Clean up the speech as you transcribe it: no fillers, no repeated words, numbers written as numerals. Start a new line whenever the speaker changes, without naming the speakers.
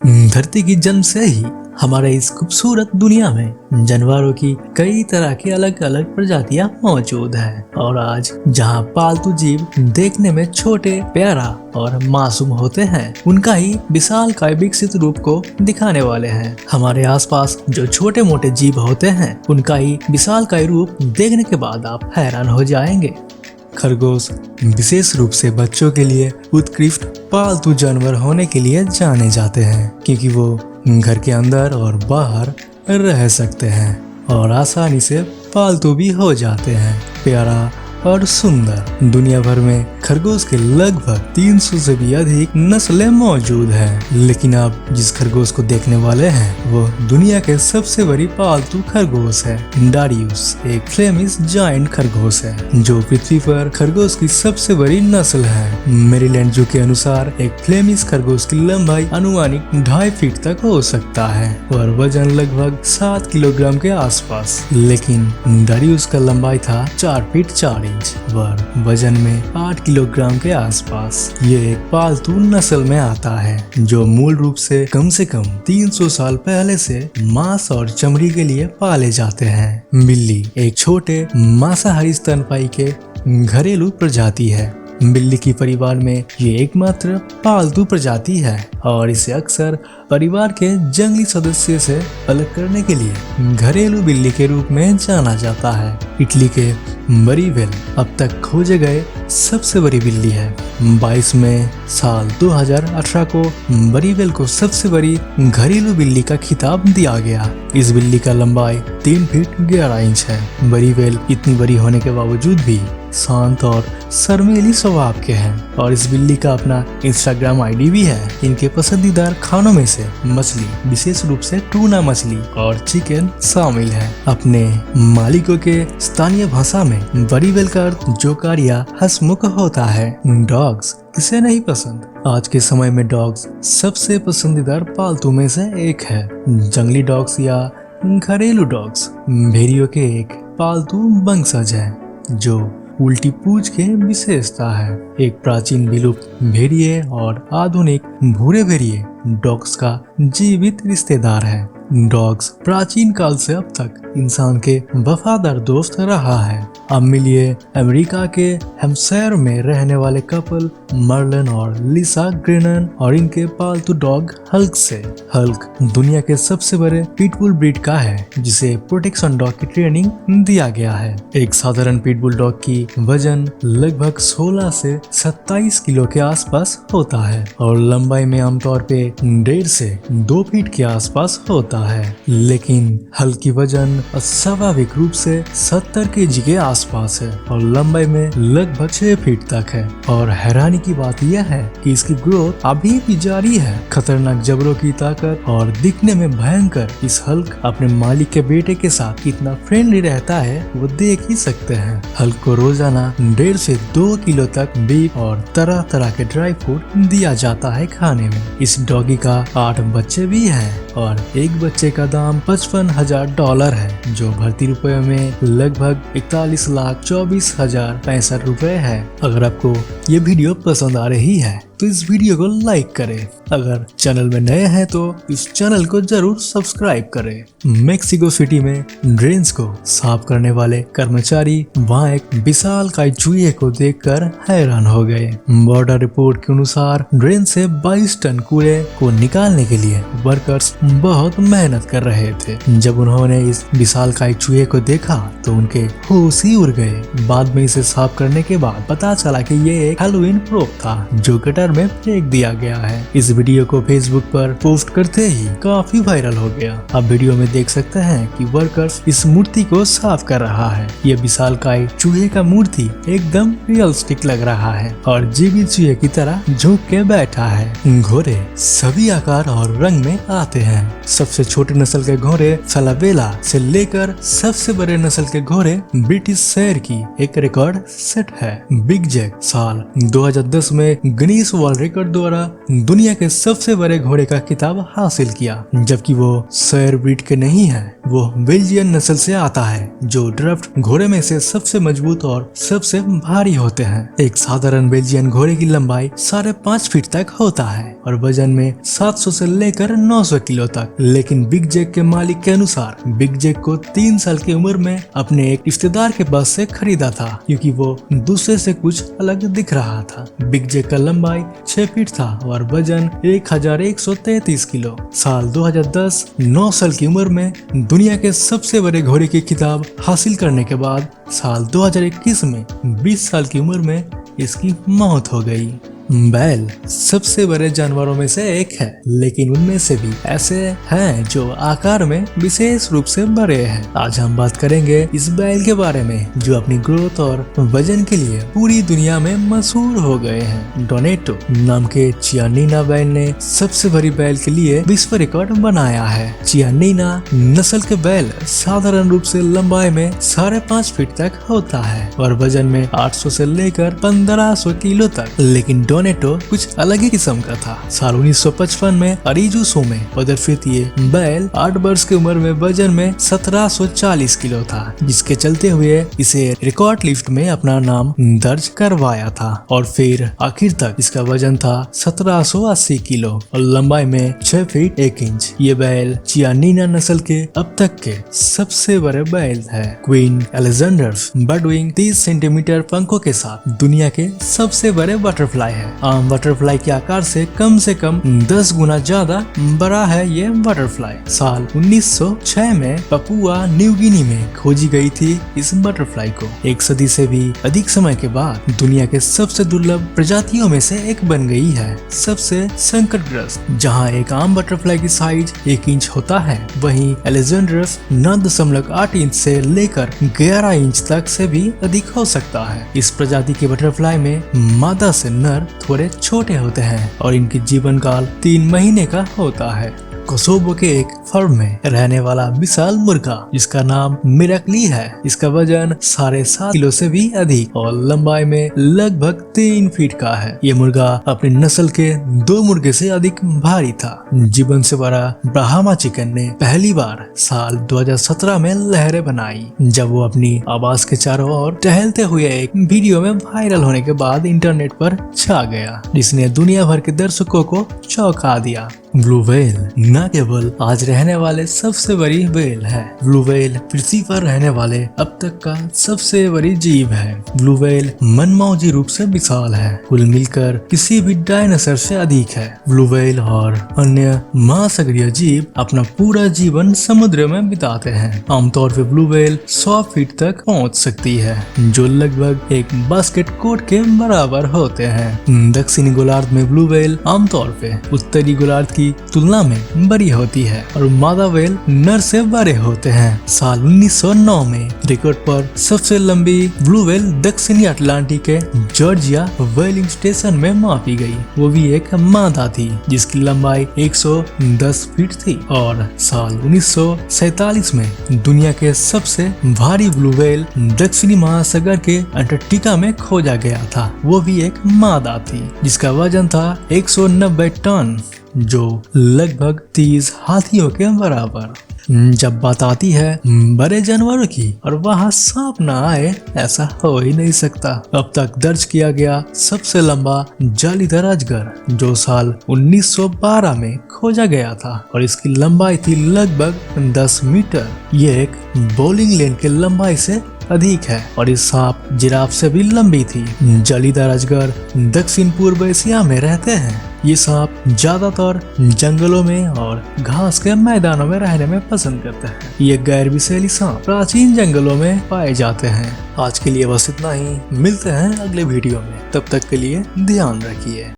धरती की जन्म से ही हमारे इस खूबसूरत दुनिया में जानवरों की कई तरह की अलग अलग प्रजातियां मौजूद हैं और आज जहां पालतू जीव देखने में छोटे, प्यारा और मासूम होते हैं, उनका ही विशालकाय विकसित रूप को दिखाने वाले हैं। हमारे आसपास जो छोटे मोटे जीव होते हैं, उनका ही विशालकाय रूप देखने के बाद आप हैरान हो जाएंगे। खरगोश विशेष रूप से बच्चों के लिए उत्कृष्ट पालतू जानवर होने के लिए जाने जाते हैं, क्योंकि वो घर के अंदर और बाहर रह सकते हैं और आसानी से पालतू भी हो जाते हैं। प्यारा और सुंदर दुनिया भर में खरगोश के लगभग 300 से भी अधिक नस्लें मौजूद हैं, लेकिन आप जिस खरगोश को देखने वाले हैं वो दुनिया के सबसे बड़ी पालतू खरगोश है। डारियस एक फ्लेमिश जायंट खरगोश है जो पृथ्वी पर खरगोश की सबसे बड़ी नस्ल है। मेरीलैंड जू के अनुसार एक फ्लेमिश खरगोश की लंबाई अनुमानिक 2.5 फीट तक हो सकता है और वजन लगभग 7 किलोग्राम के आसपास, लेकिन डारियस का लंबाई था 4 फीट 4 इंच और वजन में 8 किलोग्राम के आसपास। ये एक पालतू नस्ल में आता है जो मूल रूप से कम 300 साल पहले से मांस और चमड़ी के लिए पाले जाते हैं। बिल्ली एक छोटे मांसाहारी स्तनपायी के घरेलू प्रजाति है। बिल्ली की परिवार में ये एकमात्र पालतू प्रजाति है और इसे अक्सर परिवार के जंगली सदस्य से अलग करने के लिए घरेलू बिल्ली के रूप में जाना जाता है। इटली के मरीवेल अब तक खोजे गए सबसे बड़ी बिल्ली है। 22 मई साल 2018 को मरीवेल को सबसे बड़ी घरेलू बिल्ली का खिताब दिया गया। इस बिल्ली का लंबाई 3 फीट 11 इंच है। मरीवेल इतनी बड़ी होने के बावजूद भी शांत और शर्मीली स्वभाव के हैं और इस बिल्ली का अपना इंस्टाग्राम आईडी भी है। इनके पसंदीदा खानों में से मछली, विशेष रूप से टूना मछली और चिकन शामिल है। अपने मालिकों के स्थानीय भाषा में मरीवेल का अर्थ जोकर या हंसमुख होता है। डॉग्स किसे नहीं पसंद। आज के समय में डॉग्स सबसे पसंदीदा पालतू में से एक है। जंगली डॉग्स या घरेलू डॉग्स भेड़ियों के एक पालतू वंशज है जो उल्टी पूंछ के विशेषता है। एक प्राचीन विलुप्त भेड़िए और आधुनिक भूरे भेड़िए डॉग्स का जीवित रिश्तेदार है। डॉग्स प्राचीन काल से अब तक इंसान के वफादार दोस्त रहा है। अब मिलिए अमेरिका के हैम्पशायर में रहने वाले कपल मर्लिन और लिसा ग्रेनन और इनके पालतू डॉग हल्क से। हल्क दुनिया के सबसे बड़े पिटबुल ब्रीड का है जिसे प्रोटेक्शन डॉग की ट्रेनिंग दिया गया है। एक साधारण पिटबुल डॉग की वजन लगभग 16 से 27 किलो के आसपास होता है और लंबाई में आमतौर पे 1.5 से 2 फीट के आसपास होता है, लेकिन हल्क की वजन स्वाभाविक रूप से 70 केजी के आसपास है और लंबाई में लगभग 6 फीट तक है। और हैरानी की बात यह है कि इसकी ग्रोथ अभी भी जारी है। खतरनाक जबड़ों की ताकत और दिखने में भयंकर इस हल्क अपने मालिक के बेटे के साथ कितना फ्रेंडली रहता है वो देख ही सकते हैं। हल्क को रोजाना 1.5 से 2 किलो तक बीफ और तरह तरह के ड्राई फ्रूट दिया जाता है खाने में। इस डॉगी का 8 बच्चे भी हैं और एक बच्चे का दाम $55,000 है जो भारतीय रुपए में लगभग 41,24,065 रुपए है। अगर आपको ये वीडियो पसंद आ रही है तो इस वीडियो को लाइक करें। अगर चैनल में नए हैं तो इस चैनल को जरूर सब्सक्राइब करें। मेक्सिको सिटी में ड्रेन्स को साफ करने वाले कर्मचारी वहां एक विशालकाय चूहे को देखकर हैरान हो गए। बॉर्डर रिपोर्ट के अनुसार ड्रेन से 22 टन कूड़े को निकालने के लिए वर्कर्स बहुत मेहनत कर रहे थे। जब उन्होंने इस विशालकाय चूहे को देखा तो उनके होश ही उड़ गए। बाद में इसे साफ करने के बाद पता चला कि ये एक हैलोवीन प्रोप था जो गटर में फेंक दिया गया है। इस वीडियो को फेसबुक पर पोस्ट करते ही काफी वायरल हो गया। अब वीडियो में देख सकते हैं कि वर्कर्स इस मूर्ति को साफ कर रहा है। ये विशालकाय चूहे का मूर्ति एकदम रियलिस्टिक लग रहा है और जीवित चूहे की तरह झुक के बैठा है। घोड़े सभी आकार और रंग में आते हैं। सबसे छोटे नस्ल के घोड़े फलाबेला से लेकर सबसे बड़े नस्ल के घोड़े ब्रिटिश शेर की एक रिकॉर्ड सेट है। बिग जैक साल 2010 में गिनीज वर्ल्ड रिकॉर्ड द्वारा दुनिया के सबसे बड़े घोड़े का खिताब हासिल किया, जबकि वो सैर ब्रीड के नहीं है। वो बेल्जियन नस्ल से आता है, जो ड्राफ्ट घोड़े में से सबसे मजबूत और सबसे भारी होते हैं। एक साधारण बेल्जियन घोड़े की लंबाई 5.5 फीट तक होता है और वजन में 700 से लेकर 900 किलो तक। लेकिन बिग जैक के मालिक के अनुसार बिग जैक को 3 साल की उम्र में अपने एक रिश्तेदार के पास से खरीदा था, क्योंकि वो दूसरे से कुछ अलग दिख रहा था। बिग जैक का लंबाई 6 फीट था और वजन 1133 किलो। साल 2010 9 साल की उम्र में दुनिया के सबसे बड़े घोड़े की खिताब हासिल करने के बाद साल 2021 में 20 साल की उम्र में इसकी मौत हो गई। बैल सबसे बड़े जानवरों में से एक है, लेकिन उनमें से भी ऐसे हैं जो आकार में विशेष रूप से बड़े हैं। आज हम बात करेंगे इस बैल के बारे में, जो अपनी ग्रोथ और वजन के लिए पूरी दुनिया में मशहूर हो गए हैं। डोनेटो नाम के चियानिना बैल ने सबसे बड़ी बैल के लिए विश्व रिकॉर्ड बनाया है। चियानिना नस्ल के बैल साधारण रूप से लंबाई में 5.5 फीट तक होता है और वजन में 800 से लेकर 1500 किलो तक। लेकिन डोनेटो कुछ अलग ही किस्म का था। साल 1955 में अरीजुसो में प्रदर्शित ये बैल 8 वर्ष की उम्र में वजन में 1740 किलो था, जिसके चलते हुए इसे रिकॉर्ड लिस्ट में अपना नाम दर्ज करवाया था। और फिर आखिर तक इसका वजन था 1780 किलो और लंबाई में 6 फीट 1 इंच। ये बैल चियानिना नस्ल के अब तक के सबसे बड़े बैल है। क्वीन अलेक्जेंडर्स बर्डविंग 30 सेंटीमीटर पंखों के साथ दुनिया के सबसे बड़े बटरफ्लाई है। आम बटरफ्लाई के आकार से कम 10 गुना ज्यादा बड़ा है ये बटरफ्लाई। साल 1906 में पपुआ न्यू गिनी में खोजी गई थी इस बटरफ्लाई को। 1 सदी से भी अधिक समय के बाद दुनिया के सबसे दुर्लभ प्रजातियों में से एक बन गई है। सबसे संकटग्रस्त, जहां एक आम बटरफ्लाई की साइज 1 इंच होता है, वहीं अलेक्जेंडर्स 9.8 इंच से लेकर 11 इंच तक से भी अधिक हो सकता है। इस प्रजाति के बटरफ्लाई में मादा से नर थोड़े छोटे होते हैं और इनकी जीवन काल 3 महीने का होता है। कोसोवो के एक फर्म में रहने वाला विशाल मुर्गा, जिसका नाम मिराकली है, इसका वजन 7.5 किलो से भी अधिक और लंबाई में लगभग 3 फीट का है। ये मुर्गा अपनी नस्ल के 2 मुर्गे से अधिक भारी था। जीवन से बड़ा ब्राह्मा चिकन ने पहली बार साल 2017 में लहरें बनाई, जब वो अपनी आवाज के चारों ओर टहलते हुए एक वीडियो में वायरल होने के बाद इंटरनेट पर छा गया, जिसने दुनिया भर के दर्शकों को चौंका दिया। ब्लू व्हेल न केवल आज रहने वाले सबसे बड़ी व्हेल है, ब्लू व्हेल पृथ्वी पर रहने वाले अब तक का सबसे बड़ी जीव है। ब्लू व्हेल मनमौजी रूप से विशाल है, कुल मिलकर किसी भी डायनासोर से अधिक है। ब्लू व्हेल और अन्य महासागरीय जीव अपना पूरा जीवन समुद्र में बिताते हैं। आमतौर पर ब्लू व्हेल 100 फीट तक पहुंच सकती है, जो लगभग एक बास्केट कोर्ट के बराबर होते हैं। दक्षिणी गोलार्ध में ब्लू व्हेल आमतौर पे उत्तरी गोलार्ध की तुलना में बड़ी होती है और मादा व्हेल नर से बड़े होते हैं। साल 1909 में रिकॉर्ड पर सबसे लंबी ब्लू व्हेल दक्षिणी अटलांटिक के जॉर्जिया व्हेलिंग स्टेशन में मापी गई। वो भी एक मादा थी, जिसकी लंबाई 110 फीट थी। और साल 1947 में दुनिया के सबसे भारी ब्लू व्हेल दक्षिणी महासागर के अंटार्कटिका में खोजा गया था। वो भी एक मादा थी, जिसका वजन था 190 टन, जो लगभग 30 हाथियों के बराबर। जब बात आती है बड़े जानवरों की और वहाँ सांप ना आए, ऐसा हो ही नहीं सकता। अब तक दर्ज किया गया सबसे लंबा जालीदार अजगर, जो साल 1912 में खोजा गया था और इसकी लंबाई थी लगभग 10 मीटर। ये एक बॉलिंग लेन के लंबाई से अधिक है और इस सांप जिराफ से भी लंबी थी। जालीदार अजगर दक्षिण पूर्व एशिया में रहते हैं। ये सांप ज्यादातर जंगलों में और घास के मैदानों में रहने में पसंद करते हैं। ये गैर विषैली सांप प्राचीन जंगलों में पाए जाते हैं। आज के लिए बस इतना ही, मिलते हैं अगले वीडियो में, तब तक के लिए ध्यान रखिए।